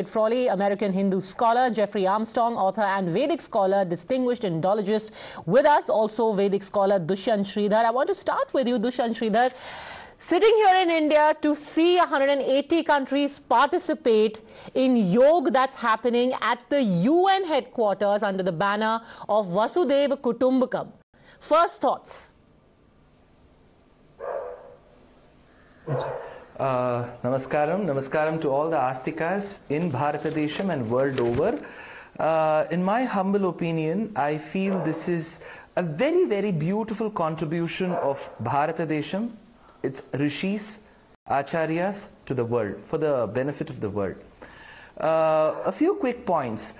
Frawley, American Hindu scholar, Jeffrey Armstrong, author and Vedic scholar, distinguished Indologist. With us also Vedic scholar Dushyant Sridhar. I want to start with you, Dushyant Sridhar. Sitting here in India to see 180 countries participate in yoga that's happening at the UN headquarters under the banner of Vasudhaiva Kutumbakam. First thoughts? Namaskaram to all the Astikas in Bharatadesham and world over. In my humble opinion, I feel this is a very beautiful contribution of Bharatadesham, its rishis, acharyas to the world, for the benefit of the world. A few quick points.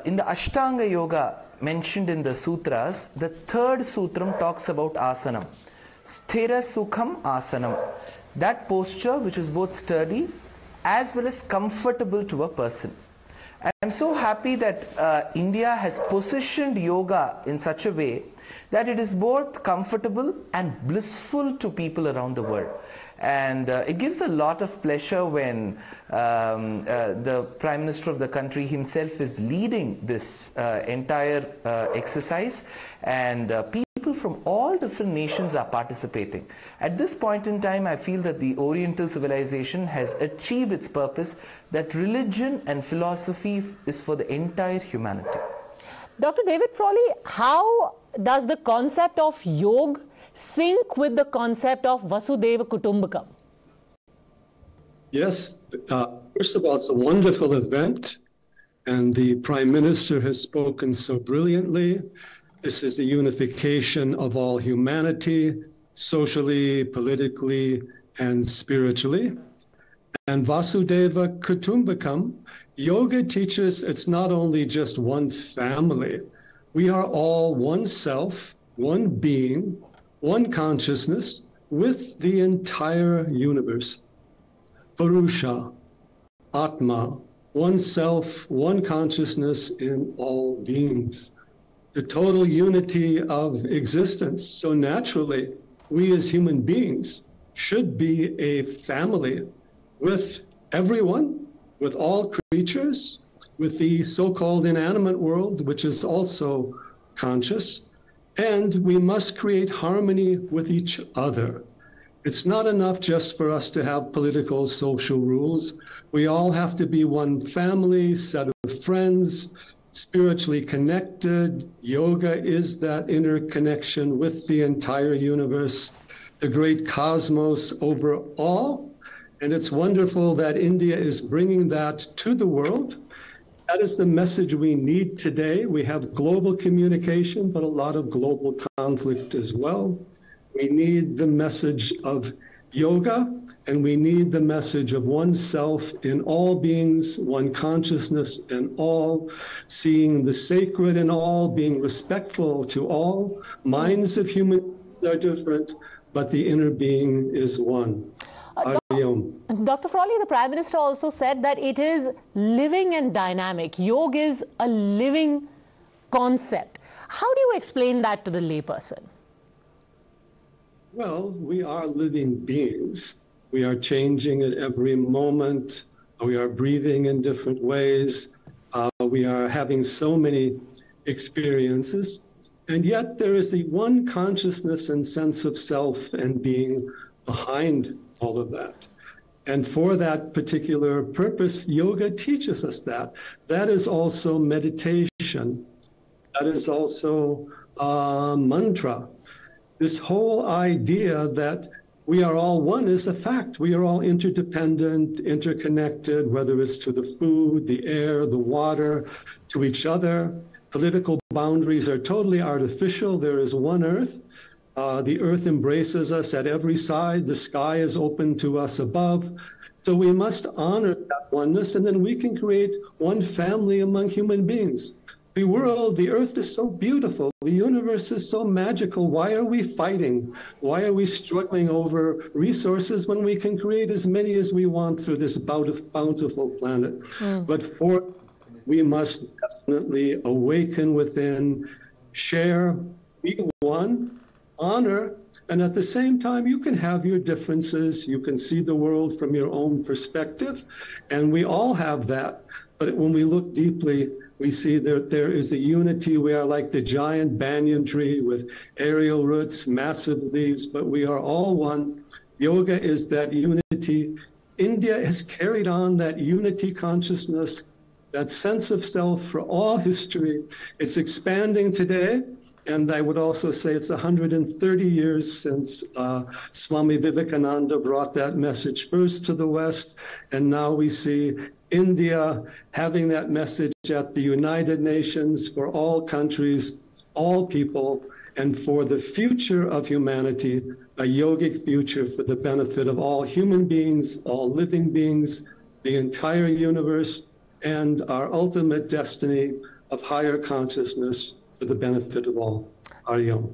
In the Ashtanga Yoga mentioned in the sutras, the third sutram talks about asanam. Sthira Sukham Asanam. That posture which is both sturdy as well as comfortable to a person. I am so happy that India has positioned yoga in such a way that it is both comfortable and blissful to people around the world. And it gives a lot of pleasure when the Prime Minister of the country himself is leading this entire exercise, and people from all different nations are participating. At this point in time, I feel that the Oriental civilization has achieved its purpose, that religion and philosophy is for the entire humanity. Dr. David Frawley, how does the concept of yoga sync with the concept of Vasudhaiva Kutumbakam? Yes, first of all, it's a wonderful event, and the Prime Minister has spoken so brilliantly. This is the unification of all humanity, socially, politically, and spiritually. And Vasudhaiva Kutumbakam, yoga teaches it's not only just one family. We are all one self, one being, one consciousness with the entire universe. Purusha, Atma, one self, one consciousness in all beings. The total unity of existence. So naturally, we as human beings should be a family with everyone, with all creatures, with the so-called inanimate world, which is also conscious, and we must create harmony with each other. It's not enough just for us to have political, social rules. We all have to be one family, set of friends, spiritually connected. Yoga is that interconnection with the entire universe, the great cosmos over all. And it's wonderful that India is bringing that to the world. That is the message we need today. We have global communication, but a lot of global conflict as well. We need the message of yoga, and we need the message of oneself in all beings, one consciousness in all, seeing the sacred in all, being respectful to all. Minds of humans are different, but the inner being is one. Dr. Frawley, the Prime Minister also said that it is living and dynamic. Yoga is a living concept. How do you explain that to the layperson? Well, we are living beings. We are changing at every moment. We are breathing in different ways. We are having so many experiences. And yet there is the one consciousness and sense of self and being behind all of that. And for that particular purpose, yoga teaches us that. That is also meditation. That is also mantra. This whole idea that we are all one is a fact. We are all interdependent, interconnected, whether it's to the food, the air, the water, to each other. Political boundaries are totally artificial. There is one earth. The earth embraces us at every side. The sky is open to us above. So we must honor that oneness, and then we can create one family among human beings. The world, the earth is so beautiful. The universe is so magical. Why are we fighting? Why are we struggling over resources when we can create as many as we want through this bountiful planet? But we must definitely awaken within, share, be one, honor. And at the same time, you can have your differences. You can see the world from your own perspective. And we all have that. But when we look deeply, we see that there is a unity. We are like the giant banyan tree with aerial roots, massive leaves, but we are all one. Yoga is that unity. India has carried on that unity consciousness, that sense of self for all history. It's expanding today. And I would also say it's 130 years since Swami Vivekananda brought that message first to the West. And now we see India having that message at the United Nations for all countries, all people, and for the future of humanity, a yogic future for the benefit of all human beings, all living beings, the entire universe, and our ultimate destiny of higher consciousness for the benefit of all. Hariom.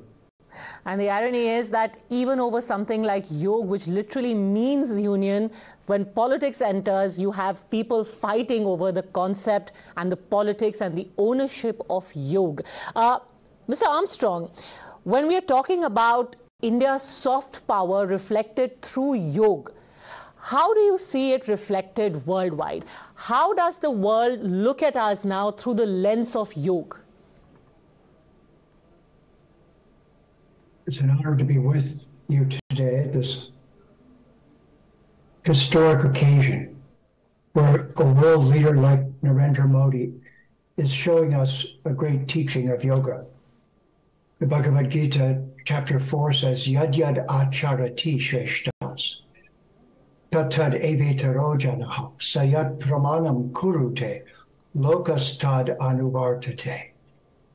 And the irony is that even over something like yoga, which literally means union, when politics enters, you have people fighting over the concept and the politics and the ownership of yoga. Mr. Armstrong, when we are talking about India's soft power reflected through yoga, how do you see it reflected worldwide? How does the world look at us now through the lens of yoga? It's an honor to be with you today at this historic occasion where a world leader like Narendra Modi is showing us a great teaching of yoga. The Bhagavad Gita, chapter 4 says, Yad yad acharati shreshtas, tad tad evetaro janaha, sayat pramanam kurute, lokas tad anuvartate.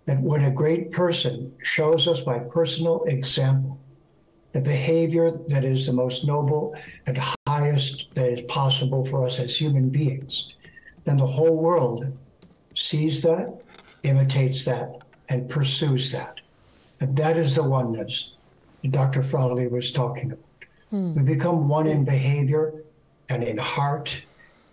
That when a great person shows us by personal example the behavior that is the most noble and highest that is possible for us as human beings, then the whole world sees that, imitates that, and pursues that. And that is the oneness that Dr. Frawley was talking about. We become one in behavior and in heart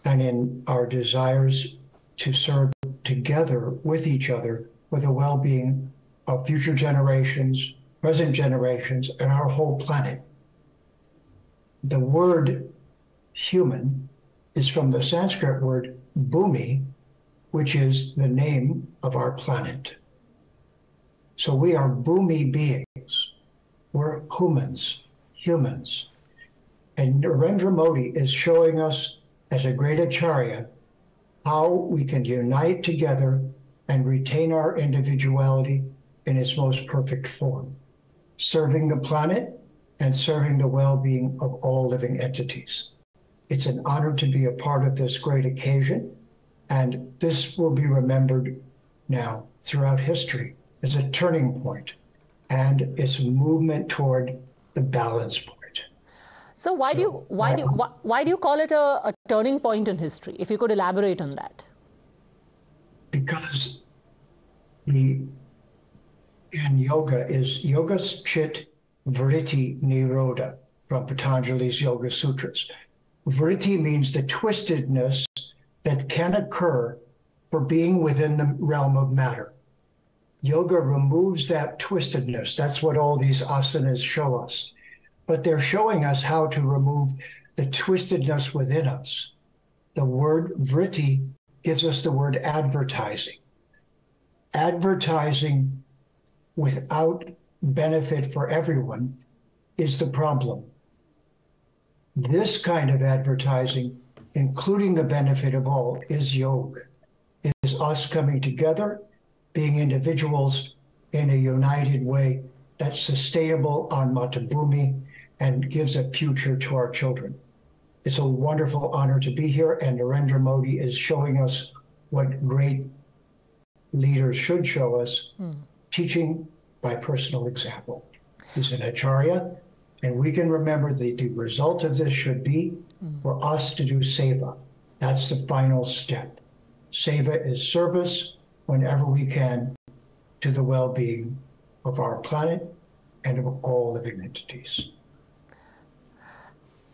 and in our desires to serve together with each other for the well-being of future generations, present generations, and our whole planet. The word human is from the Sanskrit word bhumi, which is the name of our planet. So we are bhumi beings. We're humans. And Narendra Modi is showing us as a great acharya how we can unite together and retain our individuality in its most perfect form, serving the planet and serving the well-being of all living entities. It's an honor to be a part of this great occasion, and this will be remembered now throughout history as a turning point, and it's a movement toward the balance point. So why do you call it a turning point in history? If you could elaborate on that. Because in yoga is yogas chit vritti nirodha from Patanjali's Yoga Sutras. Vritti means the twistedness that can occur for being within the realm of matter. Yoga removes that twistedness. That's what all these asanas show us. But they're showing us how to remove the twistedness within us. The word vritti gives us the word advertising. Advertising without benefit for everyone is the problem. This kind of advertising, including the benefit of all, is yoga. It is us coming together, being individuals in a united way that's sustainable on Matabhumi and gives a future to our children. It's a wonderful honor to be here, and Narendra Modi is showing us what great leaders should show us, teaching by personal example. He's an acharya, and we can remember that the result of this should be for us to do seva. That's the final step. Seva is service whenever we can to the well-being of our planet and of all living entities.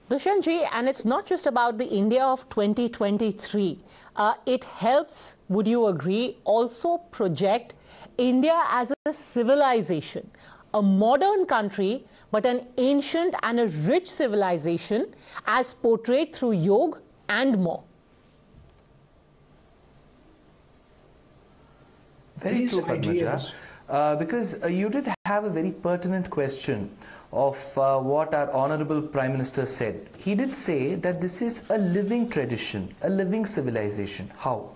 Dushyantji, and it's not just about the India of 2023. It helps, would you agree, also project India as a civilization, a modern country, but an ancient and a rich civilization as portrayed through yoga and more? Very true, Padmaja, because you did have a very pertinent question of what our Honorable Prime Minister said. He did say that this is a living tradition, a living civilization. How?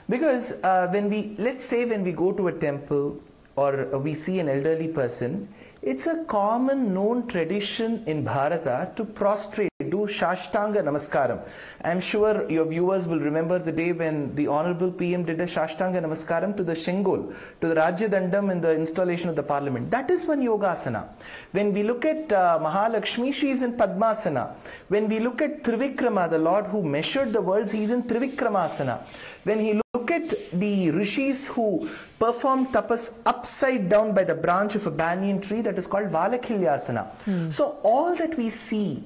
Because let's say when we go to a temple or we see an elderly person, it's a common known tradition in Bharata to prostrate, do Shashtanga Namaskaram. I'm sure your viewers will remember the day when the Honorable PM did a Shashtanga Namaskaram to the Shengol, to the Rajya Dandam in the installation of the parliament. That is one Yogasana. When we look at Mahalakshmi, she is in Padmasana. When we look at Trivikrama, the Lord who measured the worlds, he is in Trivikramasana. When he look at the rishis who perform tapas upside down by the branch of a banyan tree, that is called Valakhilyasana. So all that we see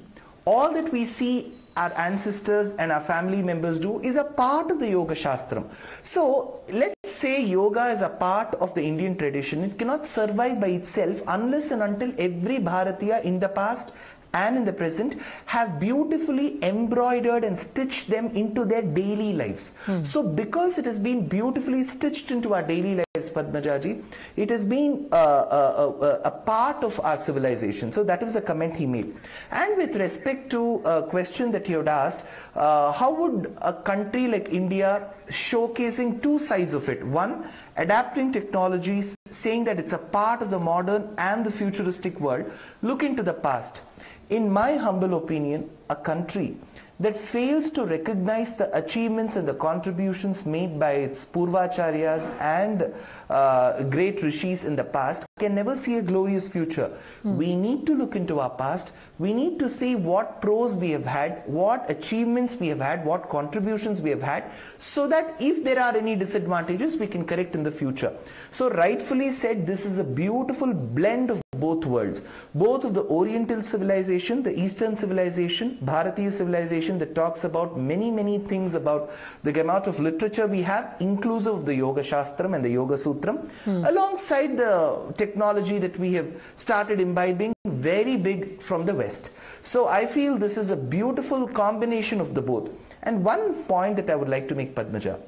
our ancestors and our family members do is a part of the Yoga Shastram. So let's say yoga is a part of the Indian tradition. It cannot survive by itself unless and until every Bharatiya in the past and in the present have beautifully embroidered and stitched them into their daily lives. So because it has been beautifully stitched into our daily lives, Padmajaji, it has been a part of our civilization. So that was the comment he made. And with respect to a question that you had asked, how would a country like India, showcasing two sides of it, one, adapting technologies, saying that it's a part of the modern and the futuristic world, look into the past. In my humble opinion, a country that fails to recognize the achievements and the contributions made by its Purvacharyas and great rishis in the past can never see a glorious future. We need to look into our past. We need to see what pros we have had, what achievements we have had, what contributions we have had, so that if there are any disadvantages, we can correct in the future. So rightfully said, this is a beautiful blend of both worlds, both of the Oriental civilization, the Eastern civilization, Bharatiya civilization that talks about many things about the gamut of literature we have, inclusive of the Yoga Shastram and the Yoga Sutram, alongside the technology that we have started imbibing very big from the West. So I feel this is a beautiful combination of the both. And one point that I would like to make, Padmaja.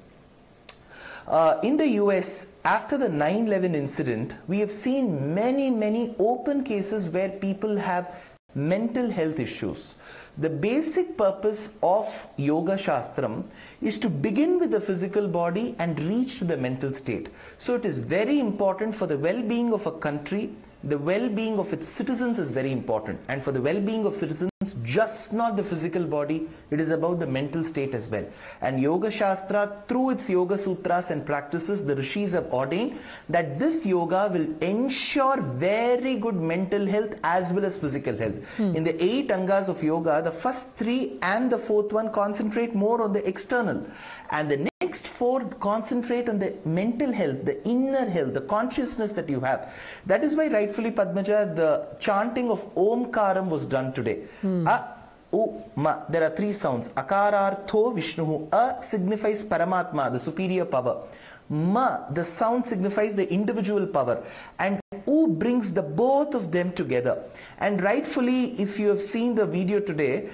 In the US, after the 9/11 incident, we have seen many open cases where people have mental health issues. The basic purpose of Yoga Shastram is to begin with the physical body and reach to the mental state. So it is very important for the well-being of a country. The well-being of its citizens is very important, and for the well-being of citizens, just not the physical body, it is about the mental state as well. And Yoga Shastra, through its Yoga Sutras and practices, the rishis have ordained that this yoga will ensure very good mental health as well as physical health. In the 8 angas of yoga, the first 3 and the 4th one concentrate more on the external, and the next 4 concentrate on the mental health, the inner health, the consciousness that you have. That is why rightfully, Padmaja, the chanting of Omkaram was done today. Ma. There are 3 sounds. Akarartho Vishnuhu. A signifies Paramatma, the superior power. Ma, the sound signifies the individual power, and U brings the both of them together. And rightfully, if you have seen the video today,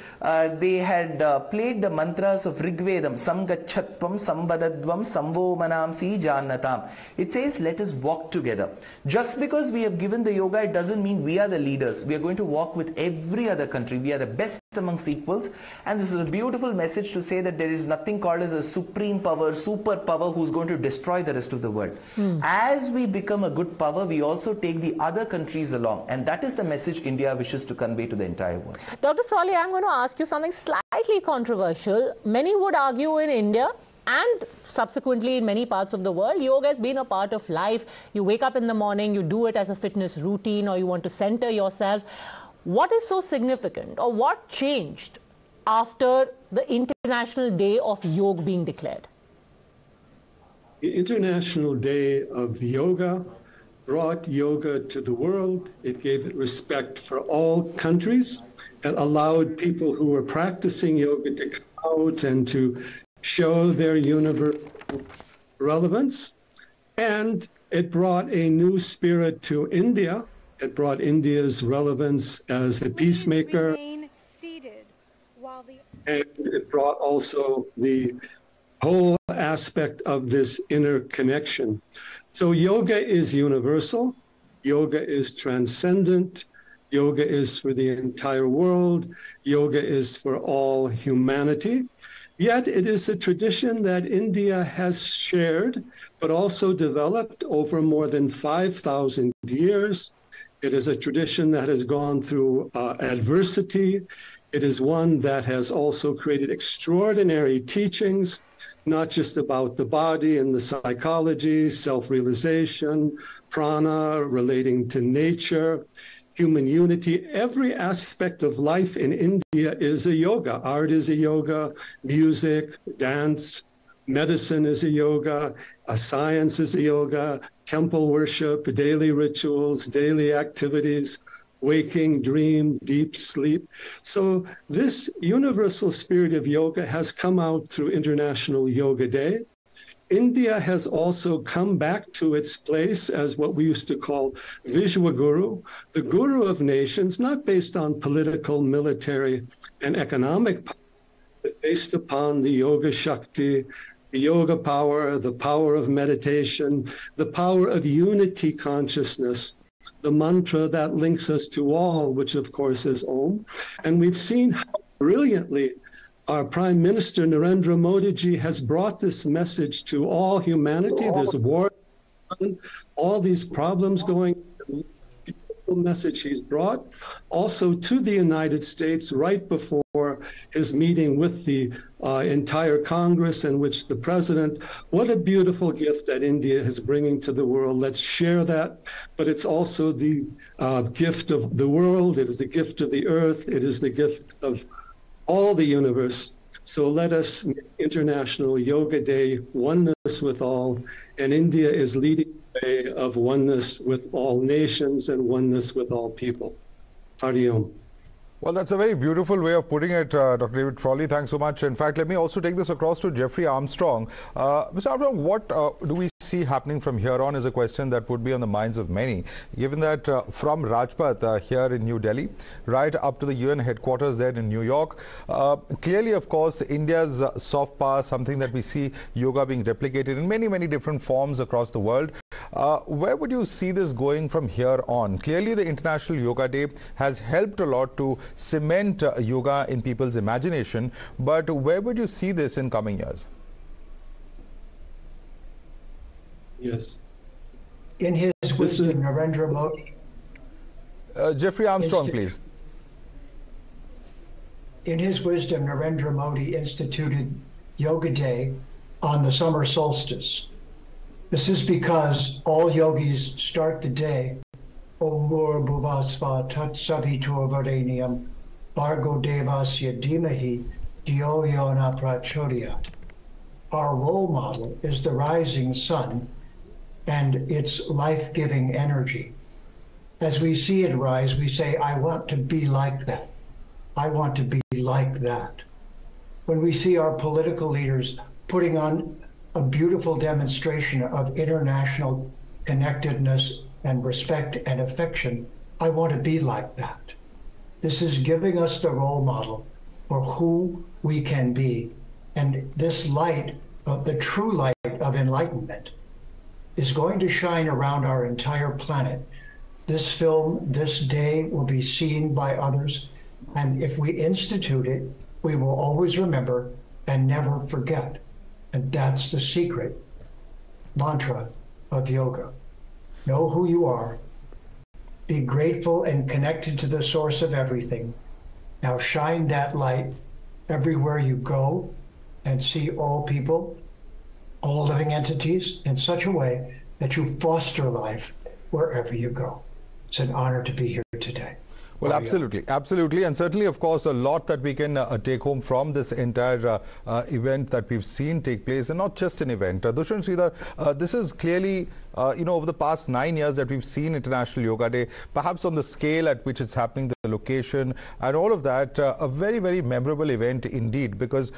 they had played the mantras of Rigvedam, Samgachatvam, Sambadadvam, Samvomanamsi Jannatam. It says, let us walk together. Just because we have given the yoga, it doesn't mean we are the leaders. We are going to walk with every other country. We are the best amongst equals, and this is a beautiful message to say that there is nothing called as a supreme power, super power who's going to destroy the rest of the world. As we become a good power, we also take the other countries along, and that is the message India wishes to convey to the entire world. Dr. Frawley, I'm going to ask you something slightly controversial. Many would argue in India and subsequently in many parts of the world, yoga has been a part of life. You wake up in the morning, you do it as a fitness routine, or you want to center yourself. What is so significant, or what changed after the International Day of Yoga being declared? The International Day of Yoga brought yoga to the world. It gave it respect for all countries. It allowed people who were practicing yoga to come out and to show their universal relevance. And it brought a new spirit to India, It brought India's relevance as a peacemaker. And it brought also the whole aspect of this interconnection. So yoga is universal. Yoga is transcendent. Yoga is for the entire world. Yoga is for all humanity. Yet it is a tradition that India has shared, but also developed over more than 5,000 years. It is a tradition that has gone through adversity. It is one that has also created extraordinary teachings, not just about the body and the psychology, self-realization, prana, relating to nature, human unity. Every aspect of life in India is a yoga. Art is a yoga, music, dance, medicine is a yoga, science is a yoga, temple worship, daily rituals, daily activities, waking, dream, deep sleep. So this universal spirit of yoga has come out through International Yoga Day. India has also come back to its place as what we used to call Vishwaguru, the guru of nations, not based on political, military, and economic power, but based upon the yoga shakti, the yoga power, the power of meditation, the power of unity consciousness, the mantra that links us to all, which of course is Om. And we've seen how brilliantly our Prime Minister Narendra Modi ji has brought this message to all humanity. There's war, all these problems going. The message he's brought also to the United States right before his meeting with the entire Congress, in which the president, what a beautiful gift that India is bringing to the world. Let's share that. But it's also the gift of the world. It is the gift of the earth. It is the gift of all the universe. So let us make International Yoga Day oneness with all, and India is leading the way of oneness with all nations and oneness with all people. Hari Om. Well, that's a very beautiful way of putting it, Dr. David Frawley. Thanks so much. In fact, let me also take this across to Jeffrey Armstrong. Mr. Armstrong, what do we see happening from here on is a question that would be on the minds of many, given that from Rajpath here in New Delhi, right up to the UN headquarters there in New York, clearly, of course, India's soft power, something that we see yoga being replicated in many, many different forms across the world. Where would you see this going from here on? Clearly, the International Yoga Day has helped a lot to cement yoga in people's imagination, but where would you see this in coming years? Yes. In his wisdom, Narendra Modi. Jeffrey Armstrong, please. In his wisdom, Narendra Modi instituted Yoga Day on the summer solstice. This is because all yogis start the day Om Bhuvasva Tat Savitur Varenyam Bhargo Devasya Dhimahi Dhyo Yo Na Prachodayat. Our role model is the rising sun and its life-giving energy. As we see it rise, we say, I want to be like that. I want to be like that. When we see our political leaders putting on a beautiful demonstration of international connectedness and respect and affection, I want to be like that. This is giving us the role model for who we can be. And this light, the true light of enlightenment, is going to shine around our entire planet. This film, this day, will be seen by others. And if we institute it, we will always remember and never forget. And that's the secret mantra of yoga. Know who you are. Be grateful and connected to the source of everything. Now shine that light everywhere you go and see all people, all living entities in such a way that you foster life wherever you go. It's an honor to be here today. Well, absolutely, absolutely. And certainly, of course, a lot that we can take home from this entire event that we've seen take place, and not just an event. Dushyant Sridhar, this is clearly, over the past 9 years that we've seen International Yoga Day, perhaps on the scale at which it's happening, the the location and all of that, a very, very memorable event indeed, because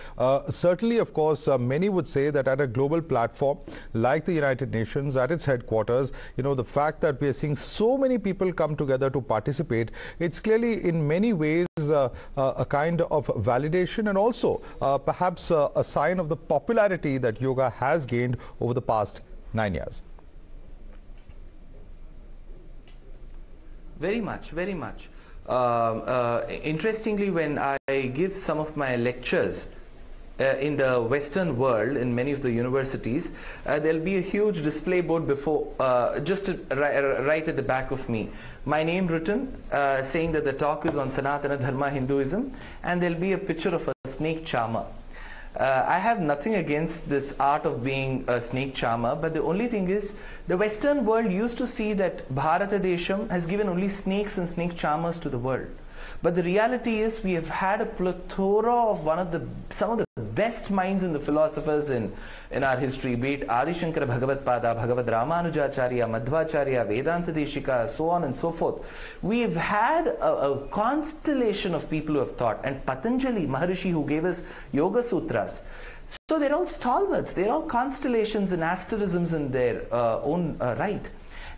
certainly, of course, many would say that at a global platform like the United Nations, at its headquarters, you know, the fact that we are seeing so many people come together to participate, it's clearly in many ways a kind of validation and also perhaps a sign of the popularity that yoga has gained over the past 9 years. Very much, very much. Interestingly, when I give some of my lectures in the Western world, in many of the universities, there'll be a huge display board before, just right at the back of me. My name written, saying that the talk is on Sanatana Dharma Hinduism, and there'll be a picture of a snake charmer. I have nothing against this art of being a snake charmer, but the only thing is the Western world used to see that Bharata Desham has given only snakes and snake charmers to the world. But the reality is we have had a plethora of some of the best minds in the philosophers in our history, be it Adi Shankara Bhagavatpada, Bhagavad Ramanujacharya, Madhvacharya, Vedanta Deshika, so on and so forth. We've had a constellation of people who have thought, and Patanjali Maharishi, who gave us Yoga Sutras. So they're all stalwarts, they're all constellations and asterisms in their own right.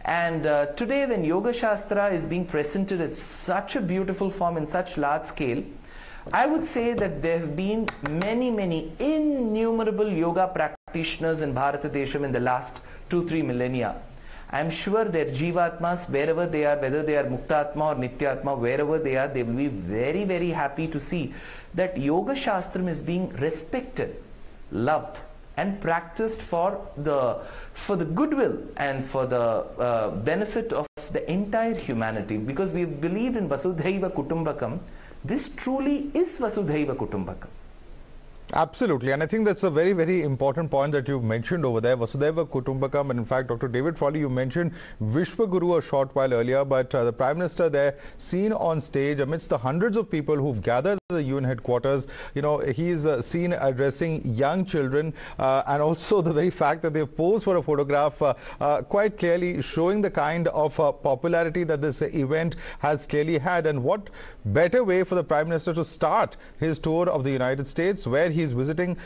And today, when Yoga Shastra is being presented in such a beautiful form, in such large scale, I would say that there have been many innumerable yoga practitioners in Bharata Desham in the last 2-3 millennia. I'm sure their Jivatmas, wherever they are, whether they are Muktatma or Nityatma, wherever they are, they will be very, very happy to see that Yoga Shastram is being respected, loved, and practiced for the goodwill and for the benefit of the entire humanity. Because we believed in Vasudhaiva Kutumbakam, this truly is Vasudhaiva Kutumbakam. Absolutely, and I think that's a very, very important point that you've mentioned over there, Vasudhaiva Kutumbakam. And in fact, Dr. David Frawley, you mentioned Vishwaguru a short while earlier, but the Prime Minister there, seen on stage amidst the hundreds of people who've gathered at the UN headquarters, you know, he's seen addressing young children, and also the very fact that they've posed for a photograph, quite clearly showing the kind of popularity that this event has clearly had. And what better way for the Prime Minister to start his tour of the United States, where he's visiting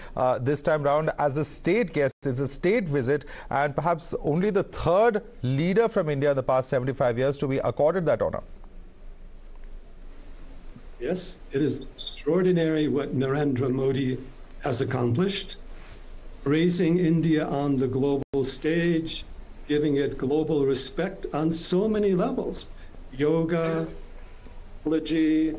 this time round as a state guest. It's a state visit, and perhaps only the third leader from India in the past 75 years to be accorded that honor. Yes, it is extraordinary what Narendra Modi has accomplished, raising India on the global stage, giving it global respect on so many levels: yoga, technology,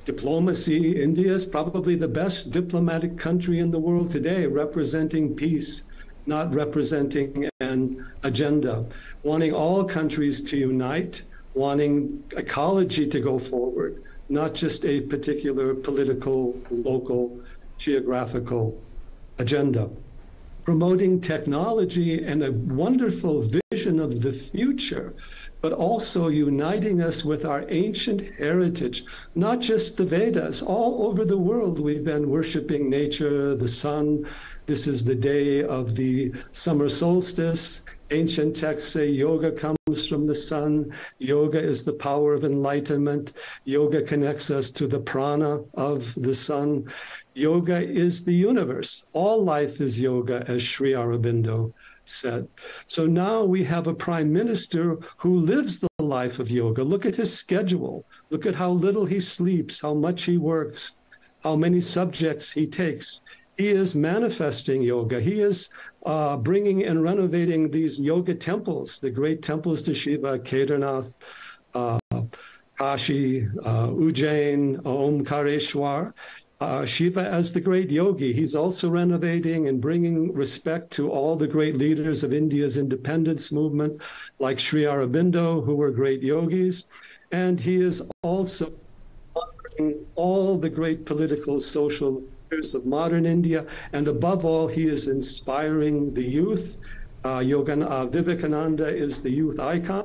diplomacy. India is probably the best diplomatic country in the world today, representing peace, not representing an agenda, wanting all countries to unite, wanting ecology to go forward, not just a particular political, local, geographical agenda. Promoting technology and a wonderful vision of the future, but also uniting us with our ancient heritage, not just the Vedas. All over the world, we've been worshiping nature, the sun. This is the day of the summer solstice. Ancient texts say yoga comes from the sun. Yoga is the power of enlightenment. Yoga connects us to the prana of the sun. Yoga is the universe. All life is yoga, as Sri Aurobindo said. So now we have a prime minister who lives the life of yoga. Look at his schedule. Look at how little he sleeps, how much he works, how many subjects he takes. He is manifesting yoga. He is bringing and renovating these yoga temples, the great temples to Shiva, Kedarnath, Kashi, Ujjain, Omkareshwar. Shiva as the great yogi. He's also renovating and bringing respect to all the great leaders of India's independence movement, like Sri Aurobindo, who were great yogis. And he is also honoring all the great political, social leaders of modern India. And above all, he is inspiring the youth. Vivekananda is the youth icon.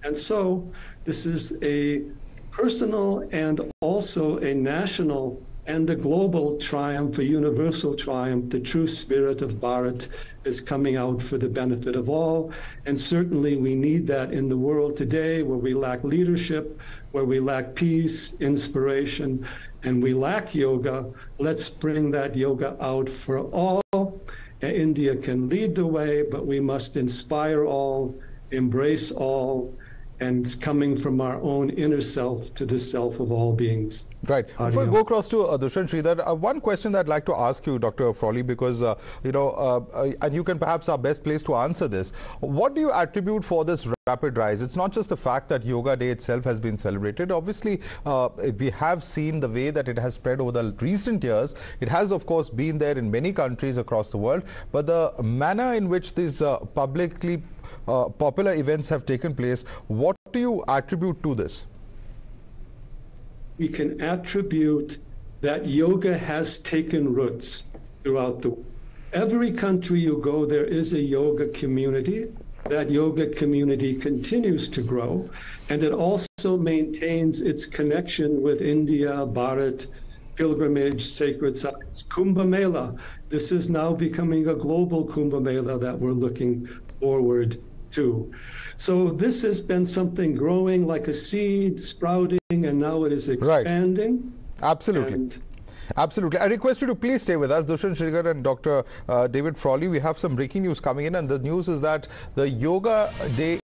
And so this is a personal and also a national and the global triumph, a universal triumph. The true spirit of Bharat is coming out for the benefit of all. And certainly we need that in the world today, where we lack leadership, where we lack peace, inspiration, and we lack yoga. Let's bring that yoga out for all. India can lead the way, but we must inspire all, embrace all, and it's coming from our own inner self to the self of all beings. Right. Before we go across to Dushyant Sridhar, one question that I'd like to ask you, Dr. Frawley, because, and you can perhaps are best placed to answer this. What do you attribute for this rapid rise? It's not just the fact that Yoga Day itself has been celebrated. Obviously, we have seen the way that it has spread over the recent years. It has, of course, been there in many countries across the world. But the manner in which these publicly popular events have taken place, what do you attribute to this? We can attribute that yoga has taken roots throughout the world. Every country you go, there is a yoga community. That yoga community continues to grow, and it also maintains its connection with India, Bharat, pilgrimage, sacred sites, Kumbh Mela. This is now becoming a global Kumbh Mela that we're looking forward to. So this has been something growing like a seed, sprouting, and now it is expanding. Right. Absolutely. Absolutely. I request you to please stay with us. Dushyant Sridhar and Dr. David Frawley, we have some breaking news coming in, and the news is that the Yoga Day